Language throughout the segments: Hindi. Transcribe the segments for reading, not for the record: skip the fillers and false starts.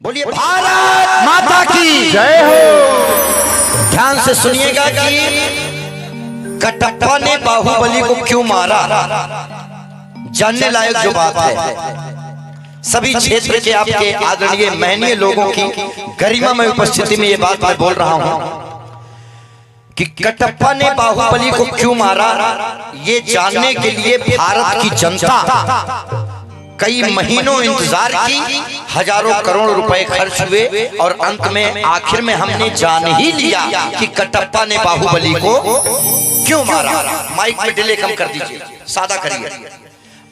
बोलिए भारत माता की जय हो। ध्यान से सुनिएगा कि कटप्पा ने बाहुबली को क्यों मारा, जानने लायक जो बात है। सभी क्षेत्र के आपके आदरणीय महनीय लोगों की गरिमामय उपस्थिति में ये बात मैं बोल रहा हूं कि कटप्पा ने बाहुबली को क्यों मारा, ये जानने के लिए भारत की जनता कई महीनों इंतजार की, हजारों करोड़ रुपए खर्च हुए और अंत में आखिर में हमने जान ही लिया कि कटप्पा ने बाहुबली को क्यों मारा। माइक में डिले कम कर दीजिए, सादा करिए।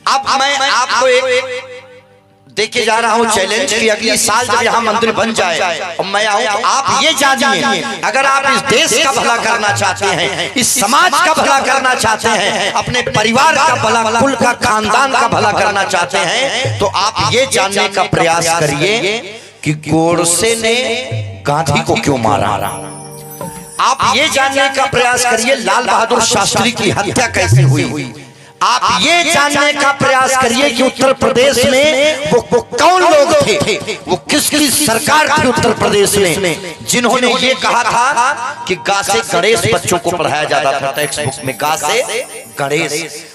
अब मैं आपको एक देके जा रहा हूं चैलेंज कि अगले साल जब यहाँ मंदिर बन जाए और मैं आऊं तो आप ये जानिए, अगर आप इस देश का भला करना चाहते हैं, इस समाज का भला करना चाहते हैं, अपने परिवार का भला, कुल का, खानदान का भला करना चाहते हैं, तो आप ये जानने का प्रयास करिए कि गोडसे ने गांधी को क्यों मारा। आप ये जानने का प्रयास करिए लाल बहादुर शास्त्री की हत्या कैसे हुई। आप ये जानने का प्रयास करिए कि उत्तर प्रदेश में वो कौन लोग थे, वो किसकी सरकार थी उत्तर प्रदेश में, जिन्होंने ये कहा था कि गा से गणेश बच्चों को पढ़ाया जाता था टेक्स्ट बुक में, गा से गणेश।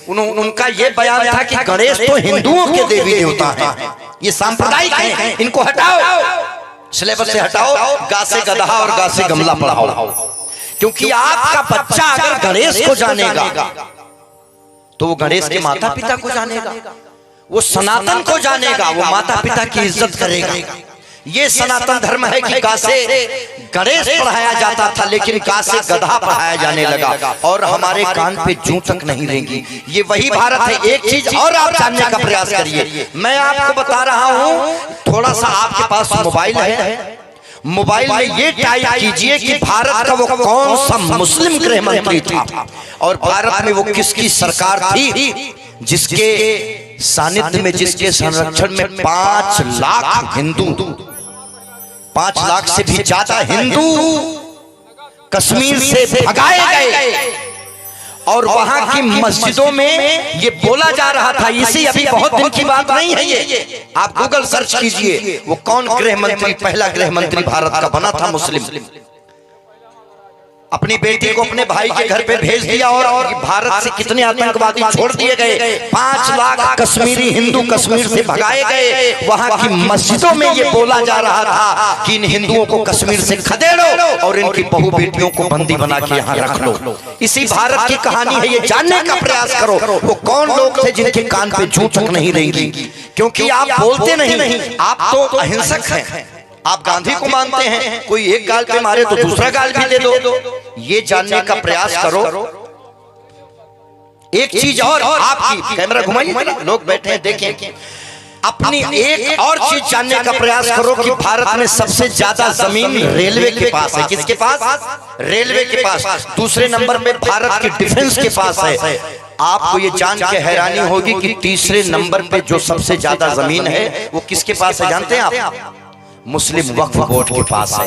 उनका ये बयान था कि गणेश तो हिंदुओं के देवी देवता हैं, ये सांप्रदायिक हैं, इनको हटाओ, सिलेबस से हटाओ, गा से गधा और गा से गमला पढ़ाओ। क्योंकि आपका बच्चा अगर गणेश को जानेगा तो वो गणेश के माता पिता को जानेगा, वो सनातन को जानेगा, वो माता पिता की इज्जत करेगा। ये सनातन धर्म है कि गा से गणेश पढ़ाया जाता था लेकिन गा से गधा पढ़ाया जाने लगा और हमारे कान पे जूं तक नहीं रहेंगी। ये वही भारत है। एक चीज और आप जानने का प्रयास करिए, मैं आपको बता रहा हूं, थोड़ा सा आपके पास मोबाइल है, मोबाइल में ये टाइप कीजिए कि भारत का वो कौन सा मुस्लिम गृह मंत्री था और भारत में वो किसकी सरकार थी जिसके सानिध्य में, जिसके संरक्षण में 5 लाख हिंदू, 5 लाख से भी ज्यादा हिंदू कश्मीर से भगाए गए और वहां की मस्जिदों में ये बोला जा रहा था, इसी अभी बहुत दिन की बात नहीं है ये, आप गूगल सर्च कीजिए वो कौन गृह मंत्री, पहला गृह मंत्री भारत का बना था मुस्लिम, अपनी बेटी को अपने भाई के घर पे भेज दिया और भारत से कितने आतंकवादी छोड़ दिए गए, 5 लाख कश्मीरी हिंदू कश्मीर से भगाए गए। वहां की मस्जिदों में ये बोला जा रहा था कि इन हिंदुओं को कश्मीर से खदेड़ो और इनकी बहु बेटियों को बंदी बना के यहाँ रख लो। इसी भारत की कहानी है, ये जानने का प्रयास करो वो कौन लोग थे जिनके कान पे जूं तक नहीं रहेंगी। क्योंकि आप बोलते नहीं, आप तो अहिंसक हैं, आप गांधी को मानते हैं, कोई एक गाल पे मारे तो दूसरा गाल भी दे दो। ये जानने का प्रयास करो। एक चीज और, आपकी कैमरा घुमाइए, लोग बैठे हैं देखें, अपनी एक और चीज जानने का प्रयास करो कि भारत में सबसे ज्यादा जमीन रेलवे के पास है। किसके पास? रेलवे के पास। दूसरे नंबर पे भारत की डिफेंस के पास है। आपको ये जान के हैरानी होगी कि तीसरे नंबर पे जो सबसे ज्यादा जमीन है वो किसके पास है, जानते हैं आप? मुस्लिम वक्फ बोर्ड के पास है।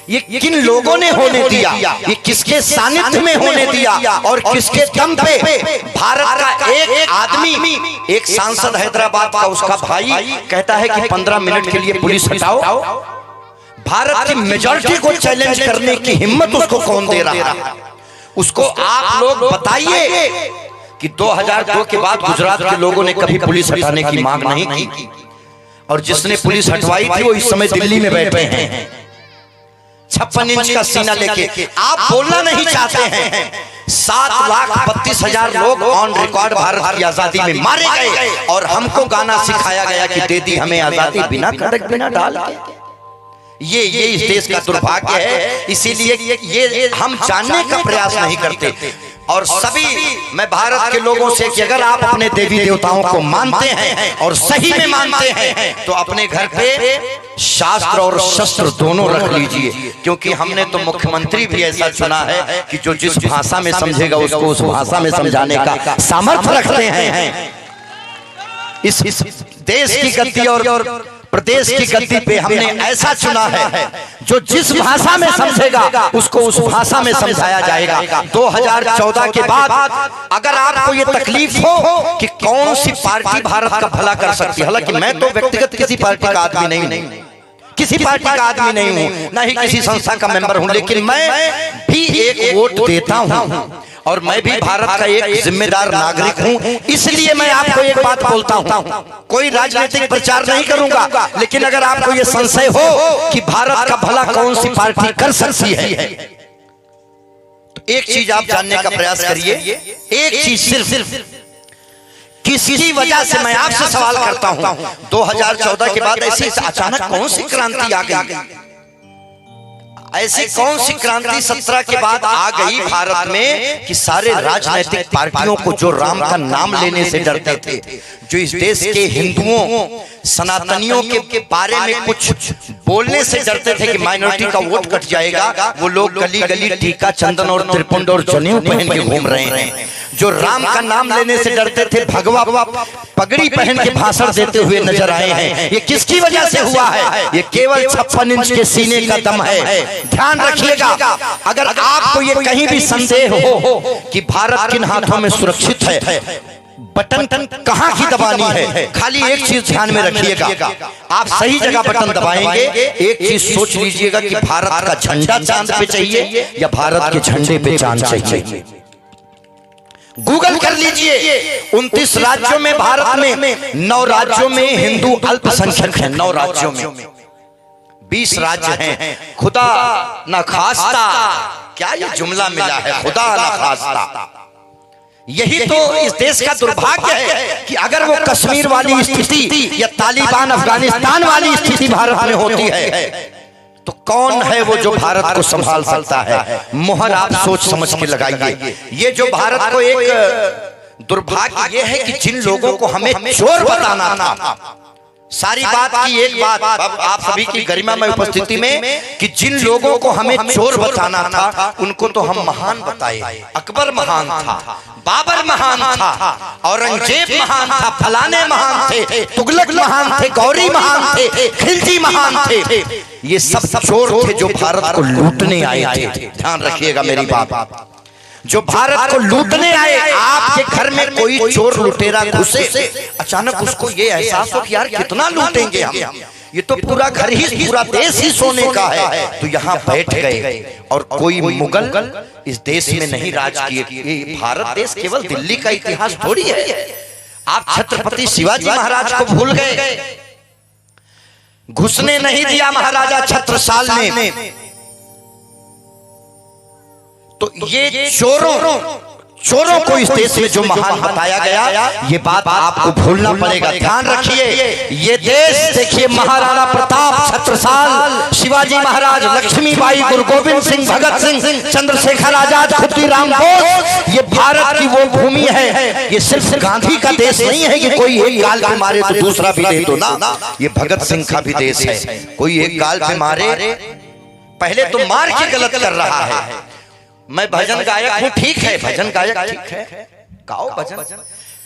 ये किन लोगों ने होने दिया, ये किसके सानिध्य में होने दिया और किसके दम पे भारत का एक आदमी, एक सांसद हैदराबाद का, उसका भाई कहता है कि 15 मिनट के लिए पुलिस हटाओ। भारत की मेजॉरिटी को चैलेंज करने की हिम्मत उसको कौन दे रहा है? उसको आप लोग बताइए कि 2002 के बाद गुजरात के लोगों ने कभी पुलिस हटाने की मांग नहीं की और जिसने पुलिस हटवाई थी वो इस समय दिल्ली में बैठे हैं 56 इंच का सीना लेके। आप बोलना नहीं चाहते हैं, 7,32,000 लोग ऑन रिकॉर्ड भारत की आजादी में मारे गए और हमको गाना सिखाया गया कि दे दी हमें आजादी बिना कड़क बिना डाल के। ये इस देश का दुर्भाग्य है, इसीलिए ये हम जानने का प्रयास नहीं करते। और सभी मैं भारत के लोगों से कि अगर आप अपने देवी देवताओं को मानते हैं और सही में मानते हैं तो अपने घर पे शास्त्र और शस्त्र दोनों रख लीजिए। क्योंकि हमने तो मुख्यमंत्री भी ऐसा चुना है कि जो जिस भाषा में समझेगा उसको उस भाषा में समझाने का सामर्थ्य रखते हैं। इस देश की गद्दी और प्रदेश की गद्दी पे हमने ऐसा चुना है जो जिस भाषा में समझेगा उसको उस भाषा में समझाया जाएगा। 2014 के बाद अगर आपको ये तकलीफ हो कि कौन सी पार्टी भारत का भला कर सकती है, हालांकि मैं तो व्यक्तिगत किसी पार्टी का आदमी नहीं, किसी पार्टी का आदमी नहीं हूं, ना ही किसी संस्था का मेंबर हूं, लेकिन मैं भी एक वोट देता हूं और मैं भी भारत का एक जिम्मेदार नागरिक हूं। इसलिए मैं आपको एक बात बोलता हूं, कोई राजनीतिक प्रचार नहीं करूंगा, लेकिन अगर आपको यह संशय हो कि भारत का भला कौन सी पार्टी कर सकती है, तो एक चीज आप जानने का प्रयास करिए। एक चीज सिर्फ किसी वजह से मैं आपसे सवाल करता हूं, 2014 के बाद ऐसी अचानक कौन सी क्रांति आ गई? ऐसी कौन सी क्रांति 17 के बाद आ गई भारत में कि सारे राजनीतिक पार्टियों को जो राम का नाम लेने से डरते थे, जो इस देश के हिंदुओं सनातनियों के बारे में कुछ बोलने से डरते थे कि माइनॉरिटी का वोट कट जाएगा, वो लोग गली गली टीका चंदन और त्रिपुंड और जनेऊ पहन के घूम रहे हैं। जो राम का नाम लेने से डरते थे, भगवा पगड़ी पहन के भाषण देते हुए नजर आए हैं। ये किसकी वजह से हुआ है? ये केवल 56 इंच के सीने का दम है। ध्यान रखिएगा, अगर आपको ये कहीं भी संदेह हो कि भारत किन हाथों में सुरक्षित है, बटन कहां की दबानी है, खाली एक चीज ध्यान में रखिएगा, आप सही जगह बटन दबाएंगे। एक चीज सोच लीजिएगा कि भारत का झंडा चांद पे चाहिए या भारत के झंडे पे चांद चाहिए। गूगल कर लीजिए, 29 राज्यों में भारत में 9 राज्यों में हिंदू अल्पसंख्यक हैं। 9 राज्यों में 20 राज्य हैं। खुदा न खास्ता, क्या ये जुमला मिला है, खुदा न खास्ता। यही तो इस देश का दुर्भाग्य है कि अगर वो कश्मीर वाली स्थिति या तालिबान अफगानिस्तान वाली स्थिति भारत में होती है, तो कौन है वो जो भारत को संभाल सकता है? मोहर आप सोच समझ के लगाइए। ये जो भारत को एक दुर्भाग्य ये है कि जिन लोगों को हमें चोर बताना था, सारी बात की एक बात आप सभी की गरिमा में उपस्थिति में, कि जिन लोगों को हमें चोर बताना था उनको तो हम महान बताए। अकबर महान था, बाबर महान था, औरंगजेब महान था, फलाने महान थे, तुगलक महान थे, गौरी महान थे, खिलजी महान थे। ये सब चोर थे जो भारत को लूटने आए थे। ध्यान रखिएगा मेरी बात, जो भारत को लूटने आए। आपके घर में कोई चोर लुटेरा घुसे, अचानक उसको ये एहसास हो कि यार कितना लूटेंगे हम, ये तो पूरा घर ही पूरा देश ही सोने का है, तो यहाँ बैठ गए। और कोई मुगल इस देश में नहीं राज किए। भारत देश केवल दिल्ली का इतिहास थोड़ी है। आप छत्रपति शिवाजी महाराज को भूल गए, घुसने नहीं दिया महाराजा छत्रसाल ने। तो ये चोरों को इस देश में जो महान बताया गया, ये बात आपको भूलना पड़ेगा। ध्यान रखिए, ये देश देखिए, महाराणा प्रताप, छत्रसाल, शिवाजी महाराज, लक्ष्मीबाई, गुरु गोविंद सिंह, भगत सिंह, चंद्रशेखर आजाद, खुदीराम बोस, ये भारत की वो भूमि है। ये सिर्फ गांधी का देश नहीं है कि कोई एक गाल पे मारे तो दूसरा भी दे दो ना, ये भगत सिंह का भी देश है। कोई एक गाल पे मारे, पहले तो मार के गलत कर रहा है। मैं भजन गायक हूँ, ठीक है, भजन गायक ठीक है, गाओ भजन,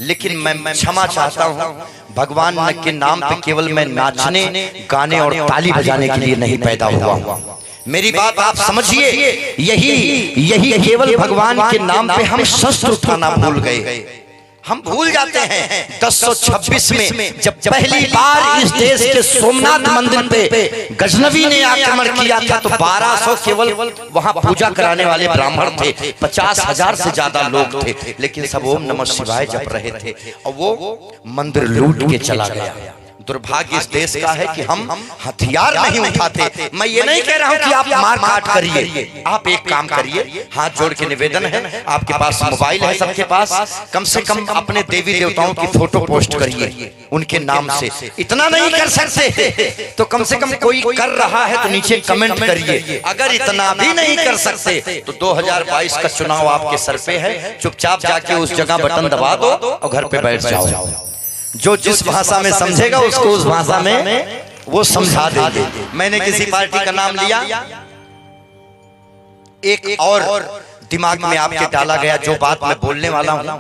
लेकिन मैं क्षमा चाहता हूँ, भगवान के नाम पे केवल मैं नाचने, गाने और ताली बजाने के लिए नहीं पैदा हुआ हूँ। मेरी बात आप समझिए, यही केवल भगवान के नाम पे हम शस्त्र उठाना भूल गए। हम भूल जाते हैं 1026 में जब पहली बार इस देश के सोमनाथ मंदिर पे गजनवी ने आक्रमण किया था, तो 1200 केवल वहां पूजा कराने वाले ब्राह्मण थे, 50,000 से ज्यादा लोग थे, लेकिन सब ओम नमः शिवाय जप रहे थे और वो मंदिर लूट के चला गया। दुर्भाग्य इस देश का है कि हम हथियार नहीं उठाते। मैं ये नहीं कह रहा हूं कि आप मार काट करिए, आप एक काम करिए, हाथ जोड़ के निवेदन है, आपके पास मोबाइल है सबके पास, कम से कम अपने देवी देवताओं की फोटो पोस्ट करिए उनके नाम से। इतना नहीं कर सकते तो कम से कम कोई कर रहा है तो नीचे कमेंट करिए। अगर इतना भी नहीं कर सकते तो 2022 का चुनाव आपके सर पे है, चुपचाप जाके उस जगह बटन दबा दो और घर पे बैठ जाओ। जो जिस भाषा में समझेगा उसको उस भाषा में वो समझा देंगे। मैंने किसी पार्टी का नाम लिया, एक और दिमाग में आपके डाला गया जो बात मैं बोलने वाला हूं।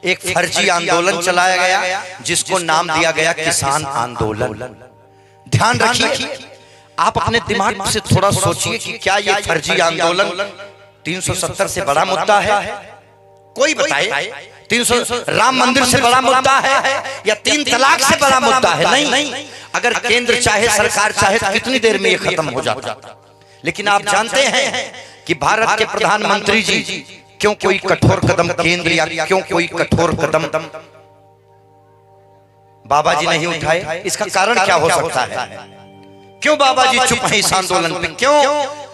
एक फर्जी आंदोलन चलाया गया जिसको नाम दिया गया किसान आंदोलन। ध्यान रखिए, आप अपने दिमाग से थोड़ा सोचिए कि क्या ये फर्जी आंदोलन 370 से बड़ा मुद्दा है? कोई बताए। 300 राम मंदिर से बड़ा मुद्दा है या 3 तलाक से बड़ा मुद्दा है? नहीं। अगर केंद्र चाहे, सरकार चाहे तो कितनी देर में ये खत्म हो जाता। लेकिन आप जानते हैं कि भारत के प्रधानमंत्री जी क्यों कोई कठोर कदम केंद्र या क्यों कोई कठोर कदम बाबा जी नहीं उठाए? इसका कारण क्या हो सकता है? क्यों बाबा जी चुप हैं इस आंदोलन पे? क्यों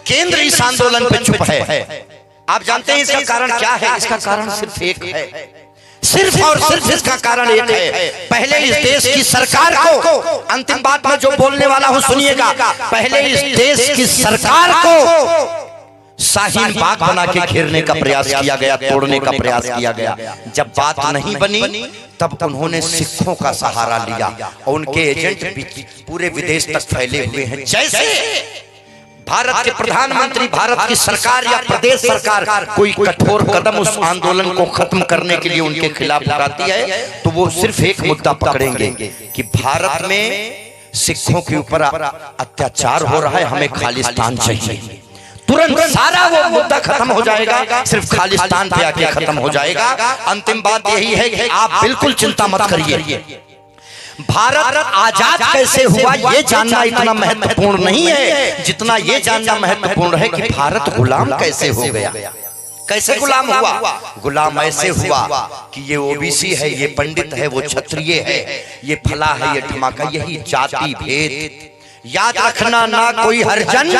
केंद्र इस आंदोलन पे चुप है? आप जानते हैं इसका कारण क्या है? इसका कारण सिर्फ एक है, सिर्फ और सिर्फ इसका कारण एक है। पहले इस देश की सरकार को, अंतिम बात में जो बोलने वाला हूं सुनिएगा, पहले इस देश की सरकार को शाहीन बाग बना के घेरने का प्रयास किया गया, तोड़ने का प्रयास किया गया। जब बात नहीं बनी तब उन्होंने सिखों का सहारा लिया और उनके एजेंट पूरे विदेश तक फैले हुए हैं। जैसे भारत के प्रधानमंत्री, भारत की सरकार या प्रदेश सरकार कोई कठोर कदम उस आंदोलन को खत्म करने के लिए उनके खिलाफ उठाती है तो वो सिर्फ एक मुद्दा पकड़ेंगे कि भारत में सिखों के ऊपर अत्याचार हो रहा है, हमें खालिस्तान चाहिए। तुरंत सारा वो मुद्दा खत्म हो जाएगा, सिर्फ खालिस्तान पे आके खत्म हो जाएगा। अंतिम बात यही है कि आप बिल्कुल चिंता मत करिए, भारत आजाद कैसे हुआ ये जानना इतना महत्वपूर्ण नहीं है जितना ये जानना महत्वपूर्ण है कि भारत गुलाम कैसे हो गया। कैसे गुलाम हुआ? गुलाम ऐसे हुआ कि ये ओबीसी है, ये पंडित है, वो क्षत्रिय है, ये फला है, ये ढमाका, यही जाति भेद। याद रखना, ना कोई हरिजन,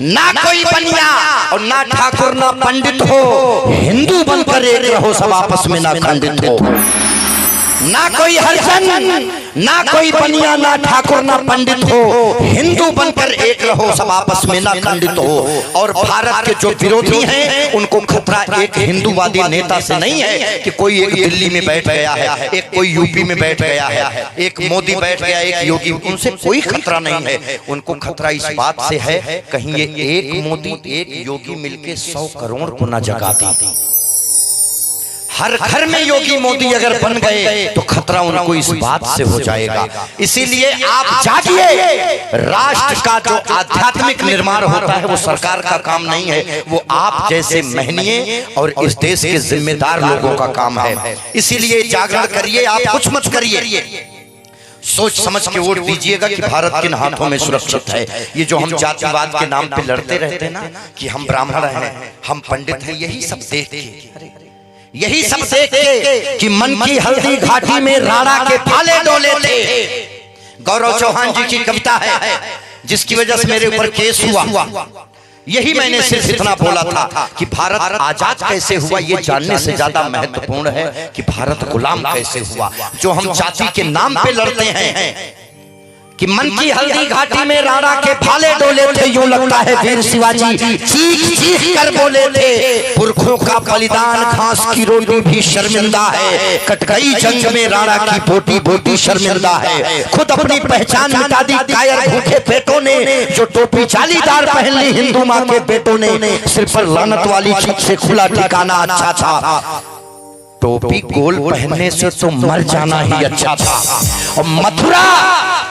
ना कोई बनिया और ना ठाकुर ना पंडित हो, हिंदू बनकर एक रहो, सब आपस में ना खंडित हो। ना कोई हरिजन, ना कोई बनिया, ना ठाकुर ना पंडित हो, हिंदू बनकर एक रहो, सब आपस में ना खंडित हो। और भारत के जो विरोधी हैं उनको खतरा एक हिंदूवादी नेता से नहीं है कि कोई एक दिल्ली में बैठ गया है, एक कोई यूपी में बैठ गया है, एक मोदी बैठ गया, एक योगी, उनसे कोई खतरा नहीं है। उनको खतरा इस बात से है कहीं ये एक मोदी एक योगी मिलके 100 करोड़ को न जगा दी। हर घर में योगी मोदी अगर बन गए तो खतरा उनको इस बात से हो जाएगा। इसीलिए आप जागिए। राष्ट्र का जो आध्यात्मिक निर्माण होता है वो सरकार का काम नहीं है, वो आप जैसे महनीय और इस देश के जिम्मेदार लोगों का काम है। इसीलिए जागरण करिए, आप कुछ मत करिए, सोच समझ के वोट दीजिएगा कि भारत किन हाथों में सुरक्षित है। ये जो हम जातिवाद के नाम पे लड़ते रहते हैं ना कि हम ब्राह्मण हैं, हम पंडित हैं, यही सब देख के, यही सब देख के कि मन की हल्दी घाटी में राणा के भाले डोले थे। गौरव चौहान जी की कविता है जिसकी वजह से मेरे ऊपर केस हुआ। यही मैंने सिर्फ इतना बोला था कि भारत आजाद कैसे हुआ ये जानने से ज्यादा महत्वपूर्ण है कि भारत गुलाम कैसे हुआ। जो हम जाति के नाम पे लड़ते हैं कि मन की हल्दी घाटी में राणा के भाले डोले थे, यूं लगता है वीर शिवाजी चीख चीख कर बोले थे। पुरखों का बलिदान घास की रोटी भी शर्मिंदा है, कट गई जंग में राणा की बोटी बोटी शर्मिंदा है। खुद अपनी पहचान मिटा दी कायर भूखे पेटों ने, जो टोपी जालीदार पहन ली हिंदू माँ के बेटों ने। सिर पर लानत वाली चीख से खुला ठिकाना अच्छा था, टोपी गोल पहनने से तो मर जाना ही अच्छा था। और मथुरा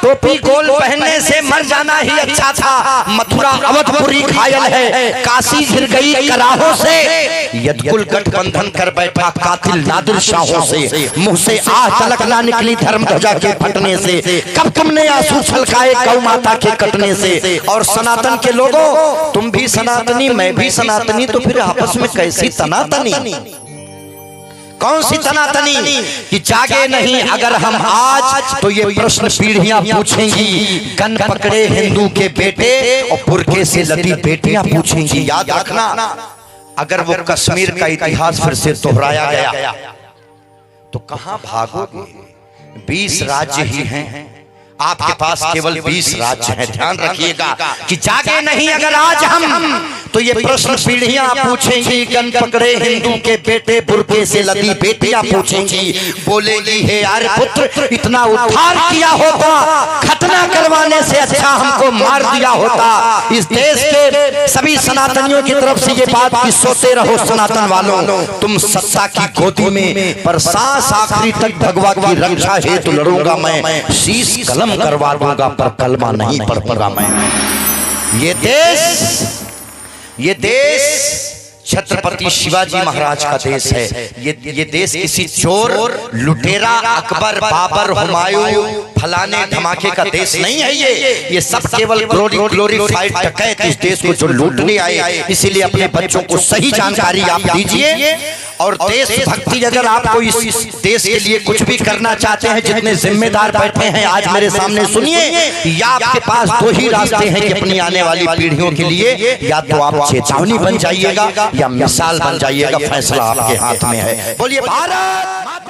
टोपी गोल पहनने से मर जाना ही अच्छा था। मथुरा अवधपुरी घायल है, काशी घिर गई कराहों से, यदकुल गठबंधन कर बैठा कातिल नादिर शाहों से। मुंह से आह तलकना निकली धर्म ध्वजा के फटने से, कब तुमने आंसू छलकाए गौ माता के कटने से। और सनातन के लोगों, तुम भी सनातनी मैं भी सनातनी, तो फिर आपस में कैसी तनातनी, कौन सी तनातनी कि जागे नहीं अगर हम आज तो ये प्रश्न पीढ़ियां पूछेंगी। गन पकड़े हिंदू के बेटे और बुर्के से लदी बेटियां पूछेंगी। याद रखना, अगर वो कश्मीर का इतिहास फिर से दोहराया गया तो कहां भागोगे? 20 राज्य ही हैं, आपके पास केवल 20 राज्य हैं। ध्यान रखिएगा कि जागे नहीं अगर आज हम तो ये प्रश्न पीढ़ियां पूछेंगी। गन पकड़े हिंदू के बेटे बुर्के से लदी बेटियां पूछेंगी, बोलेगी हे यार पुत्र इतना उद्धार किया होता, खतना करवाने से अच्छा हमको मार दिया होता। इस देश के सभी सनातनियों की तरफ से ये बात कि सोते रहो सनातन वालों, तुम सत्ता की गोदी में, पर सांस आखिरी तक भगवा की रक्षा हेतु लड़ूंगा मैं, शीश कलम करवा दूंगा पर कलमा नहीं पढ़ पाऊंगा मैं। ये देश छत्रपति शिवाजी महाराज का देश है। ये देश किसी चोर, लुटेरा, अकबर, बाबर, हुमायूं, फलाने धमाके का देश नहीं है। ये सब केवल ग्लोरीफाइड डकैत इस देश को जो लूटने आए। इसीलिए अपने बच्चों को सही जानकारी आप दीजिए, और देशभक्ति अगर आपको इस देश के लिए कुछ भी करना चाहते हैं, जितने जिम्मेदार बैठे हैं आज मेरे सामने सुनिए, या आपके पास दो ही रास्ते हैं कि अपनी आने वाली पीढ़ियों के लिए या तो आप चेतावनी बन जाइएगा या मिसाल बन जाइएगा। फैसला आपके हाथ में है। बोलिए भारत।